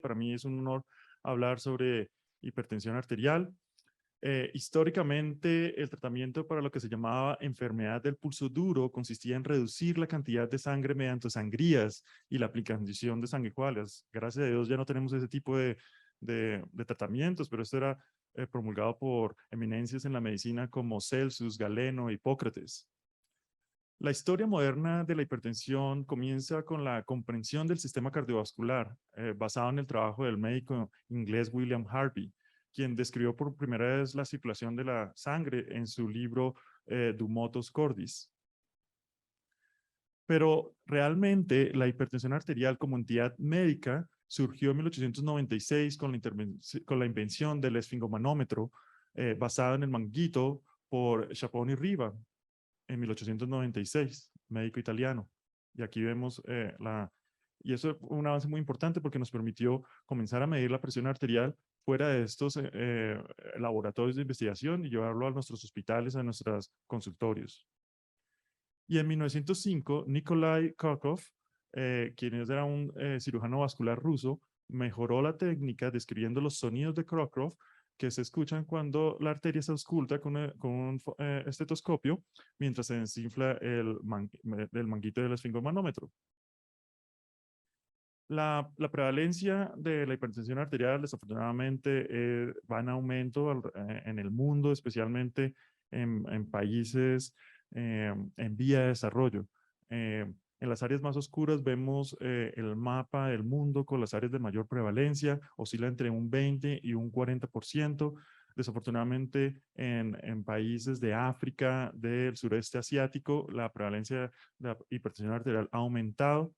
Para mí es un honor hablar sobre hipertensión arterial. Históricamente, el tratamiento para lo que se llamaba enfermedad del pulso duro consistía en reducir la cantidad de sangre mediante sangrías y la aplicación de sanguijuelas. Gracias a Dios ya no tenemos ese tipo de tratamientos, pero esto era promulgado por eminencias en la medicina como Celsus, Galeno, Hipócrates. La historia moderna de la hipertensión comienza con la comprensión del sistema cardiovascular, basado en el trabajo del médico inglés William Harvey, quien describió por primera vez la circulación de la sangre en su libro Du Motus Cordis. Pero realmente la hipertensión arterial como entidad médica surgió en 1896 con la invención del esfingomanómetro, basado en el manguito por Chapón y Riva, en 1896, médico italiano. Y aquí vemos y eso fue un avance muy importante porque nos permitió comenzar a medir la presión arterial fuera de estos laboratorios de investigación y llevarlo a nuestros hospitales, a nuestros consultorios. Y en 1905, Nikolai Kharkov, quien era un cirujano vascular ruso, mejoró la técnica describiendo los sonidos de Kharkov que se escuchan cuando la arteria se ausculta con un estetoscopio mientras se desinfla el manguito del esfingomanómetro. La prevalencia de la hipertensión arterial desafortunadamente va en aumento en el mundo, especialmente en países en vía de desarrollo. En las áreas más oscuras vemos el mapa del mundo con las áreas de mayor prevalencia, oscila entre un 20 y un 40%. Desafortunadamente, en países de África, del sureste asiático, la prevalencia de la hipertensión arterial ha aumentado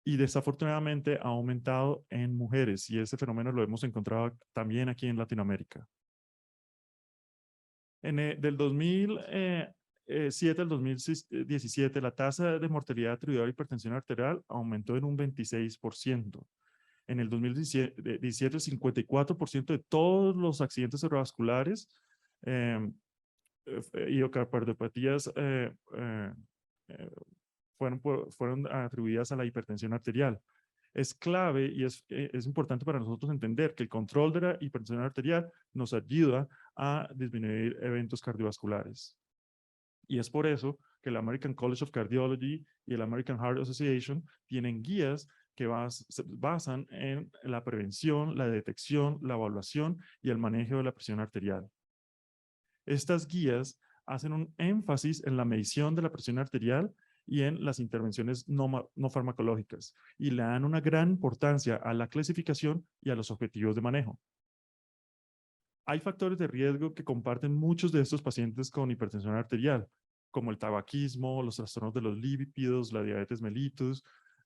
y desafortunadamente ha aumentado en mujeres, y ese fenómeno lo hemos encontrado también aquí en Latinoamérica. Del 2007 al 2017, la tasa de mortalidad atribuida a hipertensión arterial aumentó en un 26%. En el 2017, el 54% de todos los accidentes cerebrovasculares y cardiopatías fueron atribuidas a la hipertensión arterial. Es clave y es importante para nosotros entender que el control de la hipertensión arterial nos ayuda a disminuir eventos cardiovasculares. Y es por eso que el American College of Cardiology y el American Heart Association tienen guías que se basan en la prevención, la detección, la evaluación y el manejo de la presión arterial. Estas guías hacen un énfasis en la medición de la presión arterial y en las intervenciones no farmacológicas, y le dan una gran importancia a la clasificación y a los objetivos de manejo. Hay factores de riesgo que comparten muchos de estos pacientes con hipertensión arterial, como el tabaquismo, los trastornos de los lípidos, la diabetes mellitus,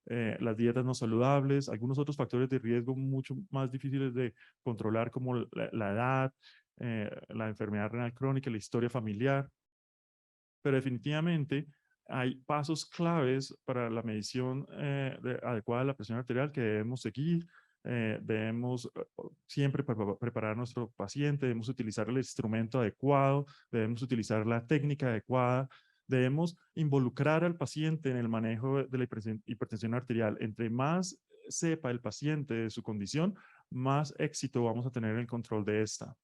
las dietas no saludables, algunos otros factores de riesgo mucho más difíciles de controlar, como la edad, la enfermedad renal crónica, la historia familiar. Pero definitivamente hay pasos claves para la medición adecuada de la presión arterial que debemos seguir. Debemos siempre preparar a nuestro paciente, debemos utilizar el instrumento adecuado, debemos utilizar la técnica adecuada, debemos involucrar al paciente en el manejo de la hipertensión arterial. Entre más sepa el paciente de su condición, más éxito vamos a tener en el control de esta.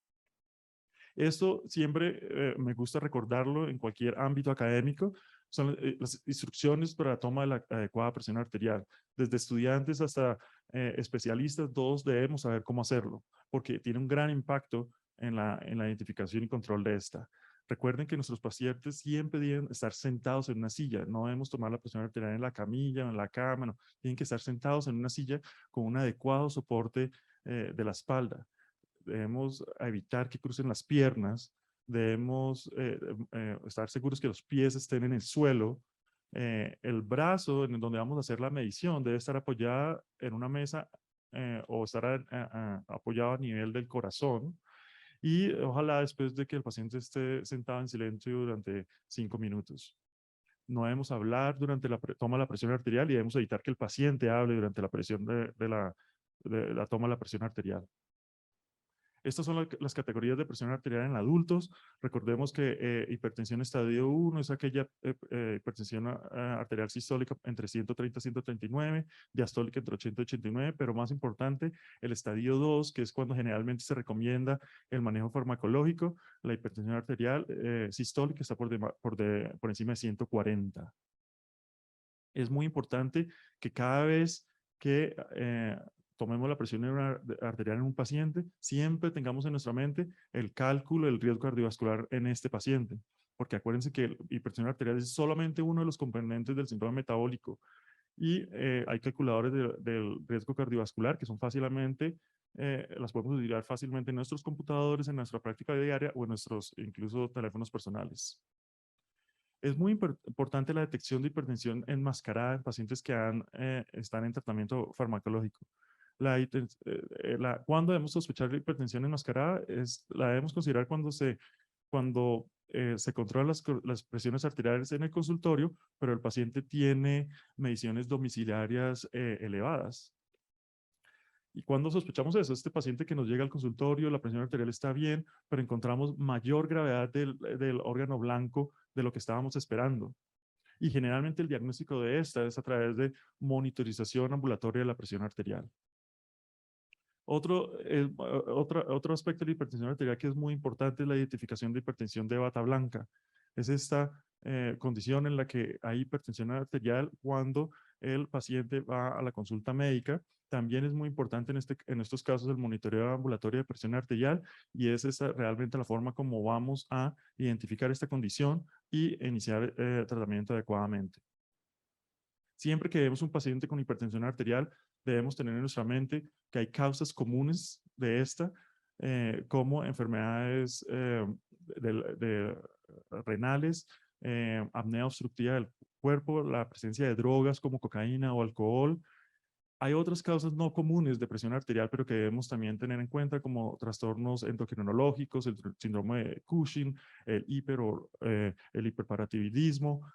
Esto siempre me gusta recordarlo en cualquier ámbito académico, son las instrucciones para la toma de la adecuada presión arterial. Desde estudiantes hasta especialistas, todos debemos saber cómo hacerlo, porque tiene un gran impacto en la identificación y control de esta. Recuerden que nuestros pacientes siempre deben estar sentados en una silla, no debemos tomar la presión arterial en la camilla o en la cama, no. Tienen que estar sentados en una silla con un adecuado soporte de la espalda. Debemos evitar que crucen las piernas, debemos estar seguros que los pies estén en el suelo, el brazo en donde vamos a hacer la medición debe estar apoyada en una mesa o estar apoyado a nivel del corazón, y ojalá después de que el paciente esté sentado en silencio durante 5 minutos. No debemos hablar durante la toma de la presión arterial y debemos evitar que el paciente hable durante la presión de la toma de la presión arterial. Estas son las categorías de presión arterial en adultos. Recordemos que hipertensión estadio 1 es aquella hipertensión arterial sistólica entre 130 y 139, diastólica entre 80 y 89, pero más importante, el estadio 2, que es cuando generalmente se recomienda el manejo farmacológico, la hipertensión arterial sistólica está por encima de 140. Es muy importante que cada vez que tomemos la presión arterial en un paciente, siempre tengamos en nuestra mente el cálculo del riesgo cardiovascular en este paciente. Porque acuérdense que la hipertensión arterial es solamente uno de los componentes del síndrome metabólico. Y hay calculadores del riesgo cardiovascular que son fácilmente, las podemos utilizar fácilmente en nuestros computadores, en nuestra práctica diaria o en nuestros incluso teléfonos personales. Es muy importante la detección de hipertensión enmascarada en pacientes que están en tratamiento farmacológico. Cuando debemos sospechar de hipertensión enmascarada, la debemos considerar cuando se controlan las presiones arteriales en el consultorio, pero el paciente tiene mediciones domiciliarias elevadas. ¿Y cuando sospechamos eso? Este paciente que nos llega al consultorio, la presión arterial está bien, pero encontramos mayor gravedad del órgano blanco de lo que estábamos esperando. Y generalmente el diagnóstico de esta es a través de monitorización ambulatoria de la presión arterial. Otro aspecto de la hipertensión arterial que es muy importante es la identificación de hipertensión de bata blanca. Es esta condición en la que hay hipertensión arterial cuando el paciente va a la consulta médica. También es muy importante en estos casos el monitoreo ambulatorio de presión arterial y es realmente la forma como vamos a identificar esta condición y iniciar tratamiento adecuadamente. Siempre que vemos un paciente con hipertensión arterial, debemos tener en nuestra mente que hay causas comunes de esta, como enfermedades renales, apnea obstructiva del cuerpo, la presencia de drogas como cocaína o alcohol. Hay otras causas no comunes de presión arterial, pero que debemos también tener en cuenta, como trastornos endocrinológicos, el síndrome de Cushing, el hiperparatidilismo,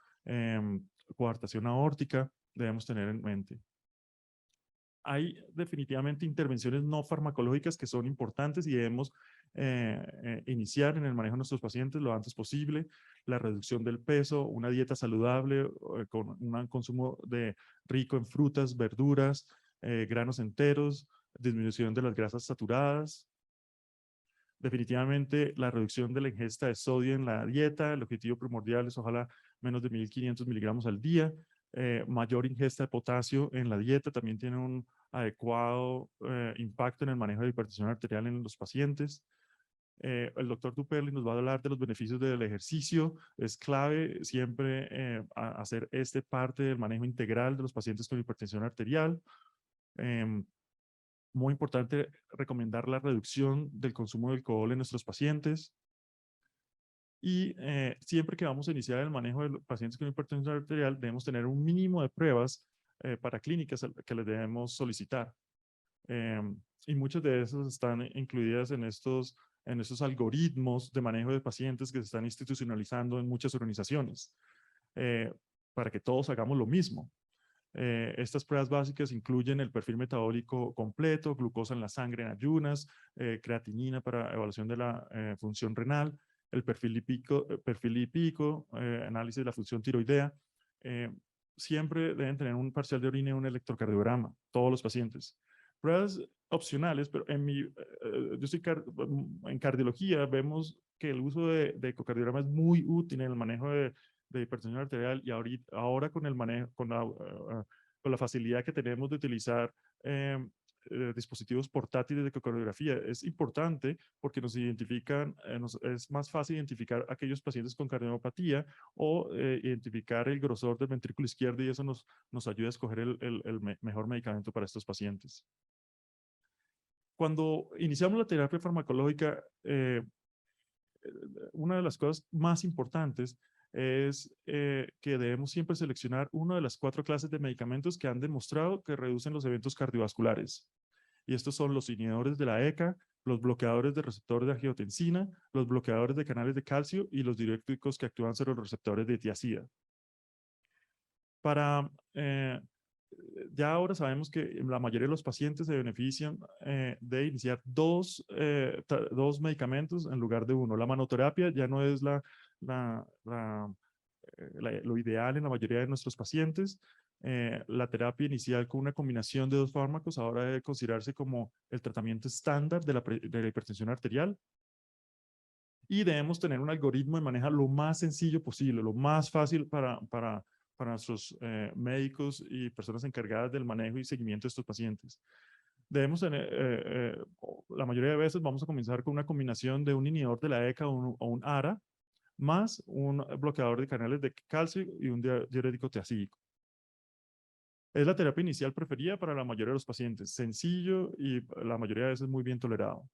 coartación aórtica, debemos tener en mente. Hay definitivamente intervenciones no farmacológicas que son importantes y debemos iniciar en el manejo de nuestros pacientes lo antes posible. La reducción del peso, una dieta saludable con un consumo rico en frutas, verduras, granos enteros, disminución de las grasas saturadas. Definitivamente la reducción de la ingesta de sodio en la dieta, el objetivo primordial es ojalá menos de 1500 miligramos al día. Mayor ingesta de potasio en la dieta también tiene un adecuado impacto en el manejo de hipertensión arterial en los pacientes. El doctor Duperli nos va a hablar de los beneficios del ejercicio. Es clave siempre hacer parte del manejo integral de los pacientes con hipertensión arterial. Muy importante recomendar la reducción del consumo de alcohol en nuestros pacientes. Y siempre que vamos a iniciar el manejo de los pacientes con hipertensión arterial, debemos tener un mínimo de pruebas para clínicas que les debemos solicitar. Y muchas de esas están incluidas en estos algoritmos de manejo de pacientes que se están institucionalizando en muchas organizaciones, para que todos hagamos lo mismo. Estas pruebas básicas incluyen el perfil metabólico completo, glucosa en la sangre en ayunas, creatinina para evaluación de la función renal, el perfil lipídico, análisis de la función tiroidea. Siempre deben tener un parcial de orina y un electrocardiograma, todos los pacientes. Pruebas opcionales, pero yo estoy en cardiología, vemos que el uso de ecocardiograma es muy útil en el manejo de hipertensión arterial y ahora con el manejo, con la facilidad que tenemos de utilizar dispositivos portátiles de ecocardiografía, es importante porque nos identifican, es más fácil identificar aquellos pacientes con cardiomopatía o identificar el grosor del ventrículo izquierdo y eso nos ayuda a escoger el mejor medicamento para estos pacientes. Cuando iniciamos la terapia farmacológica, una de las cosas más importantes es que debemos siempre seleccionar una de las 4 clases de medicamentos que han demostrado que reducen los eventos cardiovasculares. Y estos son los inhibidores de la ECA, los bloqueadores de receptores de angiotensina, los bloqueadores de canales de calcio y los diuréticos que actúan sobre los receptores de tiacida. Para ya ahora sabemos que la mayoría de los pacientes se benefician de iniciar dos medicamentos en lugar de uno. La manoterapia ya no es la, la, lo ideal en la mayoría de nuestros pacientes. La terapia inicial con una combinación de dos fármacos ahora debe considerarse como el tratamiento estándar de la hipertensión arterial, y debemos tener un algoritmo de manejo lo más sencillo posible, lo más fácil para nuestros médicos y personas encargadas del manejo y seguimiento de estos pacientes. Debemos tener, la mayoría de veces vamos a comenzar con una combinación de un inhibidor de la ECA o un ARA, más un bloqueador de canales de calcio y un diurético tiazídico. Es la terapia inicial preferida para la mayoría de los pacientes, sencillo y la mayoría de veces muy bien tolerado.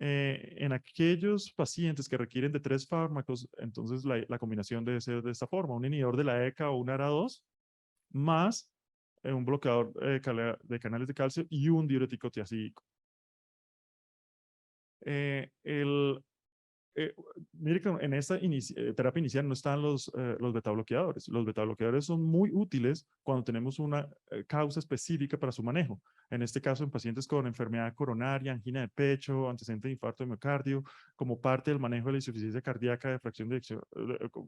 En aquellos pacientes que requieren de 3 fármacos, entonces la combinación debe ser de esta forma: un inhibidor de la ECA o un ARA2, más un bloqueador de canales de calcio y un diurético tiazídico. El eh, mire que en esta terapia inicial no están los betabloqueadores. Los betabloqueadores son muy útiles cuando tenemos una causa específica para su manejo. En este caso, en pacientes con enfermedad coronaria, angina de pecho, antecedente de infarto de miocardio, como parte del manejo de la insuficiencia cardíaca de fracción de eyección,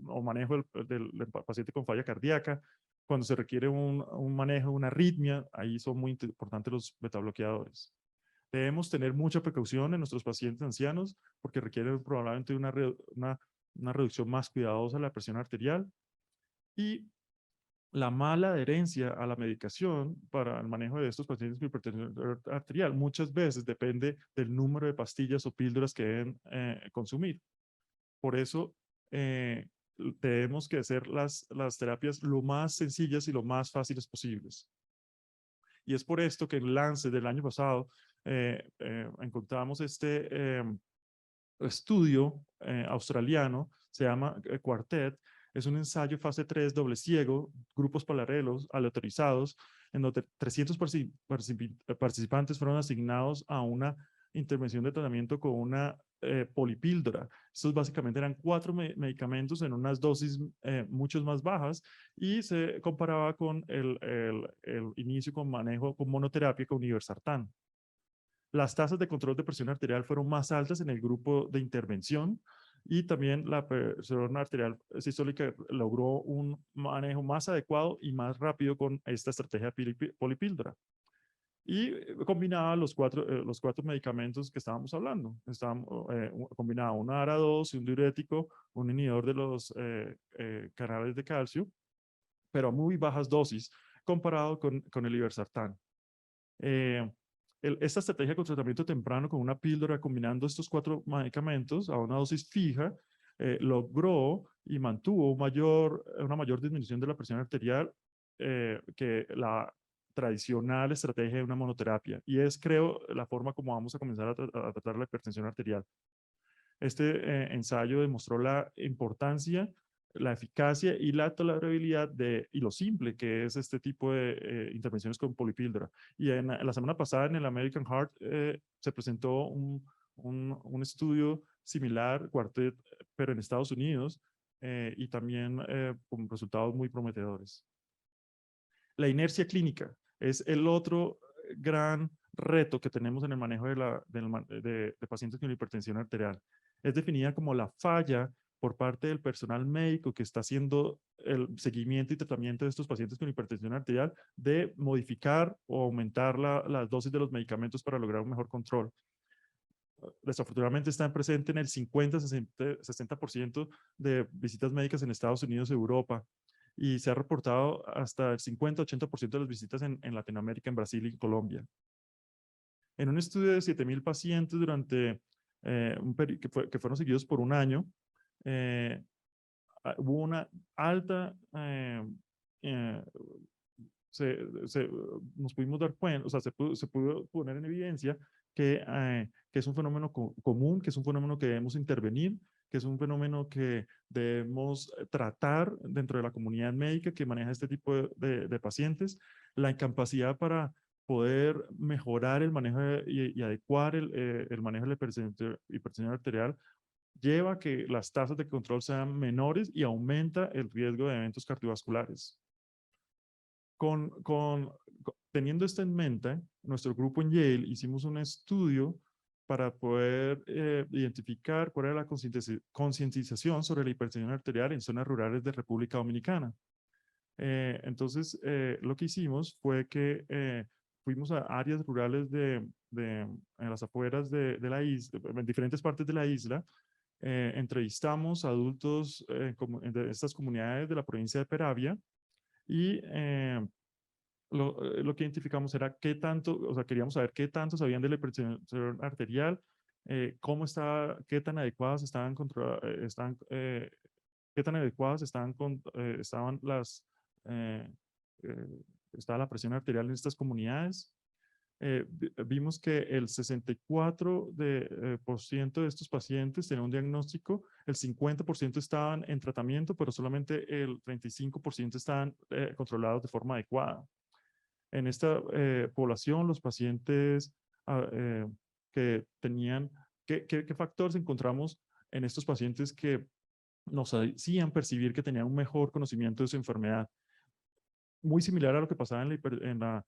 o manejo del paciente con falla cardíaca. Cuando se requiere un manejo de una arritmia, ahí son muy importantes los betabloqueadores. Debemos tener mucha precaución en nuestros pacientes ancianos porque requieren probablemente una reducción más cuidadosa de la presión arterial, y la mala adherencia a la medicación para el manejo de estos pacientes con hipertensión arterial muchas veces depende del número de pastillas o píldoras que deben consumir. Por eso debemos que hacer las terapias lo más sencillas y lo más fáciles posibles. Y es por esto que en el Lancet del año pasado encontramos este estudio australiano, se llama Quartet. Es un ensayo fase 3 doble ciego, grupos paralelos, aleatorizados, en donde 300 participantes fueron asignados a una intervención de tratamiento con una polipíldora. Estos básicamente eran 4 medicamentos en unas dosis mucho más bajas, y se comparaba con el inicio con manejo con monoterapia con irbesartán. Las tasas de control de presión arterial fueron más altas en el grupo de intervención, y también la presión arterial sistólica logró un manejo más adecuado y más rápido con esta estrategia polipíldora. Y combinaba los cuatro medicamentos que estábamos hablando. Combinaba un ARA2, un diurético, un inhibidor de los canales de calcio, pero a muy bajas dosis comparado con el irbesartán. Esta estrategia con tratamiento temprano con una píldora combinando estos 4 medicamentos a una dosis fija logró y mantuvo una mayor disminución de la presión arterial que la tradicional estrategia de una monoterapia. Y es, creo, la forma como vamos a comenzar a tratar la hipertensión arterial. Este ensayo demostró la importancia, la eficacia y la tolerabilidad y lo simple que es este tipo de intervenciones con polipíldora. Y la semana pasada en el American Heart se presentó un estudio similar, Quartet, pero en Estados Unidos, y también con resultados muy prometedores. La inercia clínica es el otro gran reto que tenemos en el manejo de pacientes con hipertensión arterial. Es definida como la falla por parte del personal médico que está haciendo el seguimiento y tratamiento de estos pacientes con hipertensión arterial de modificar o aumentar las dosis de los medicamentos para lograr un mejor control. Desafortunadamente están presentes en el 50-60% de visitas médicas en Estados Unidos y Europa, y se ha reportado hasta el 50-80% de las visitas en Latinoamérica, en Brasil y Colombia. En un estudio de 7,000 pacientes durante que fueron seguidos por un año, hubo una alta, eh, nos pudimos dar cuenta, o sea, se pudo poner en evidencia que es un fenómeno común, que es un fenómeno que debemos intervenir, que es un fenómeno que debemos tratar dentro de la comunidad médica que maneja este tipo de pacientes. La incapacidad para poder mejorar el manejo y adecuar el manejo de la hipertensión arterial lleva a que las tasas de control sean menores y aumenta el riesgo de eventos cardiovasculares. Teniendo esto en mente, nuestro grupo en Yale hicimos un estudio para poder identificar cuál era la concientización sobre la hipertensión arterial en zonas rurales de República Dominicana. Entonces, lo que hicimos fue que fuimos a áreas rurales en las afueras de la isla, en diferentes partes de la isla. Entrevistamos a adultos de estas comunidades de la provincia de Peravia y lo que identificamos era qué tanto, o sea, queríamos saber qué tanto sabían de la hipertensión arterial, cómo estaba, qué tan adecuadas estaban qué tan adecuadas estaban eh, eh, estaba la presión arterial en estas comunidades. Vimos que el 64% por ciento de estos pacientes tenían un diagnóstico, el 50% estaban en tratamiento, pero solamente el 35% estaban controlados de forma adecuada. En esta población, los pacientes que tenían, ¿qué factores encontramos en estos pacientes que nos hacían percibir que tenían un mejor conocimiento de su enfermedad? Muy similar a lo que pasaba en la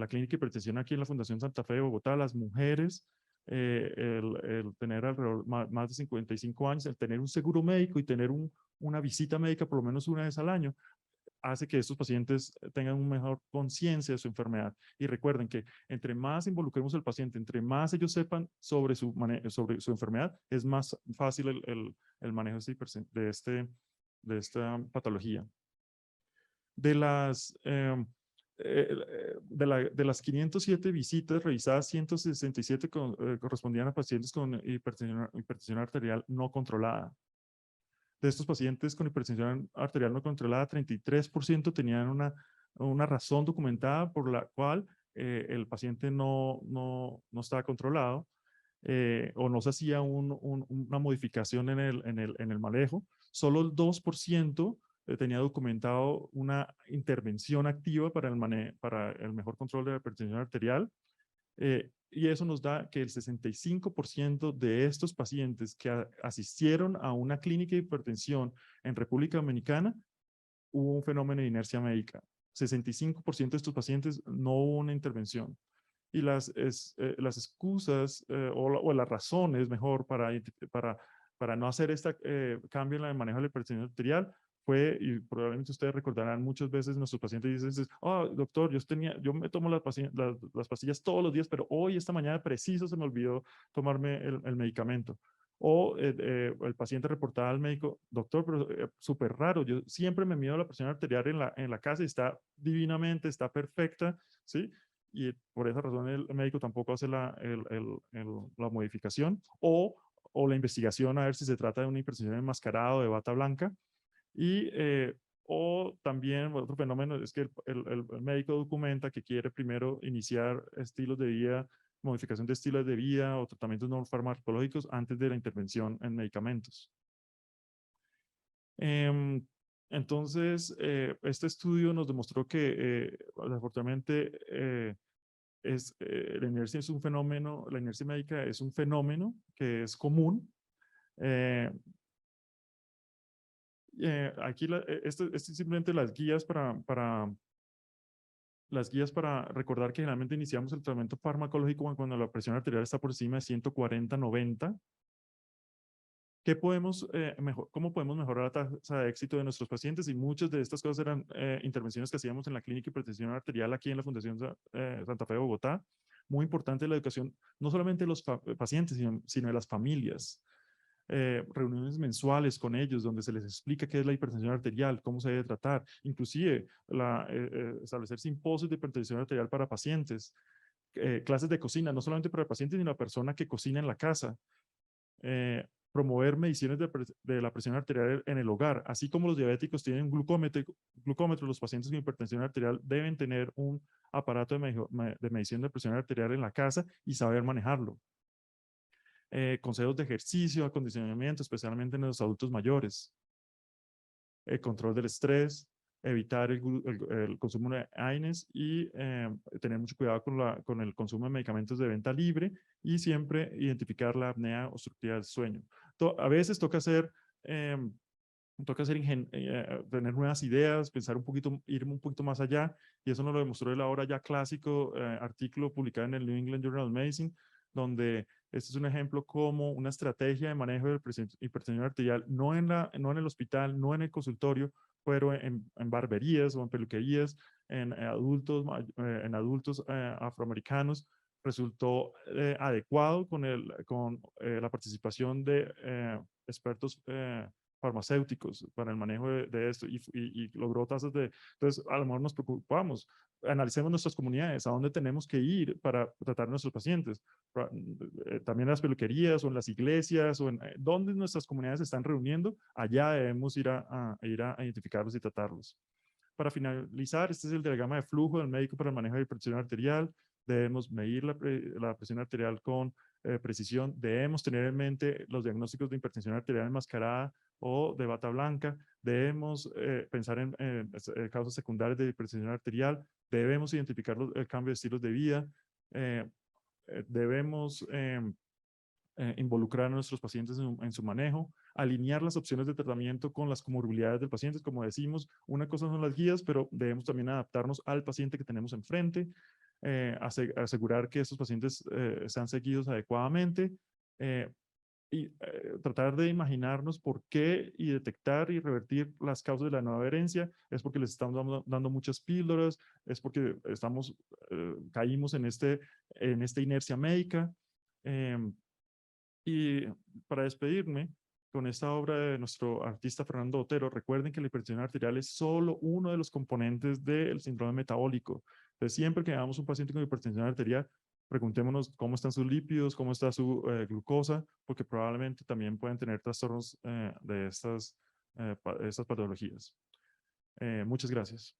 clínica de hipertensión aquí en la Fundación Santa Fe de Bogotá. Las mujeres, el tener alrededor más de 55 años, el tener un seguro médico y tener una visita médica por lo menos una vez al año, hace que estos pacientes tengan una mejor conciencia de su enfermedad. Y recuerden que entre más involucremos al paciente, entre más ellos sepan sobre su enfermedad, es más fácil el manejo de esta patología. De las 507 visitas revisadas, 167 correspondían a pacientes con hipertensión arterial no controlada. De estos pacientes con hipertensión arterial no controlada, 33% tenían una razón documentada por la cual el paciente no estaba controlado o no se hacía una modificación en el manejo. Solo el 2% tenía documentado una intervención activa para el mejor control de la hipertensión arterial. Y eso nos da que el 65% de estos pacientes que asistieron a una clínica de hipertensión en República Dominicana, hubo un fenómeno de inercia médica. 65% de estos pacientes no hubo una intervención. Y las excusas o las razones, mejor, para no hacer este cambio en el manejo de la hipertensión arterial fue, y probablemente ustedes recordarán, muchas veces nuestros pacientes dicen, oh, doctor, yo me tomo las pastillas todos los días, pero hoy, esta mañana preciso, se me olvidó tomarme el medicamento. O el paciente reportaba al médico, doctor, pero súper raro, yo siempre me mido la presión arterial en la casa y está divinamente, está perfecta, ¿sí? Y por esa razón el médico tampoco hace la modificación o la investigación a ver si se trata de una hipertensión enmascarada o de bata blanca. Y, o también otro fenómeno es que el médico documenta que quiere primero iniciar estilos de vida, modificación de estilos de vida o tratamientos no farmacológicos antes de la intervención en medicamentos. Entonces, este estudio nos demostró que, desafortunadamente, la inercia es un fenómeno, la inercia médica es un fenómeno que es común. Aquí esto es simplemente las guías para recordar que generalmente iniciamos el tratamiento farmacológico cuando la presión arterial está por encima de 140/90. ¿Cómo podemos mejorar la tasa de éxito de nuestros pacientes? Y muchas de estas cosas eran intervenciones que hacíamos en la clínica de hipertensión arterial aquí en la Fundación Santa Fe de Bogotá. Muy importante la educación, no solamente de los pacientes, sino de las familias. Reuniones mensuales con ellos donde se les explica qué es la hipertensión arterial, cómo se debe tratar, inclusive establecer simposios de hipertensión arterial para pacientes, clases de cocina, no solamente para el paciente, sino la persona que cocina en la casa. Promover mediciones de la presión arterial en el hogar, así como los diabéticos tienen glucómetro, los pacientes con hipertensión arterial deben tener un aparato de medición de presión arterial en la casa y saber manejarlo. Consejos de ejercicio, acondicionamiento, especialmente en los adultos mayores. Control del estrés, evitar el consumo de AINES y tener mucho cuidado con el consumo de medicamentos de venta libre y siempre identificar la apnea obstructiva del sueño. A veces toca hacer toca tener nuevas ideas, pensar un poquito, ir un poquito más allá, y eso nos lo demostró el ahora ya clásico artículo publicado en el New England Journal of Medicine, donde este es un ejemplo como una estrategia de manejo de hipertensión arterial, no en el hospital, no en el consultorio, pero en barberías o en peluquerías, en adultos afroamericanos, resultó adecuado con la participación de expertos farmacéuticos para el manejo de esto y logró tasas de... Entonces, a lo mejor nos preocupamos, analicemos nuestras comunidades, a dónde tenemos que ir para tratar a nuestros pacientes. También en las peluquerías o en las iglesias o en donde nuestras comunidades se están reuniendo, allá debemos ir a identificarlos y tratarlos. Para finalizar, este es el diagrama de flujo del médico para el manejo de hipertensión arterial. Debemos medir la presión arterial con precisión. Debemos tener en mente los diagnósticos de hipertensión arterial enmascarada o de bata blanca. Debemos pensar en causas secundarias de hipertensión arterial. Debemos identificar el cambio de estilos de vida. Debemos involucrar a nuestros pacientes en su manejo, alinear las opciones de tratamiento con las comorbilidades del paciente. Como decimos, una cosa son las guías, pero debemos también adaptarnos al paciente que tenemos enfrente, asegurar que estos pacientes sean seguidos adecuadamente y tratar de imaginarnos por qué y detectar y revertir las causas de la nueva herencia. Es porque les estamos dando muchas píldoras, es porque caímos en esta inercia médica. Y para despedirme con esta obra de nuestro artista Fernando Otero, recuerden que la hipertensión arterial es solo uno de los componentes del síndrome metabólico. Entonces, siempre que veamos un paciente con hipertensión arterial, preguntémonos cómo están sus lípidos, cómo está su glucosa, porque probablemente también pueden tener trastornos de estas patologías. Muchas gracias.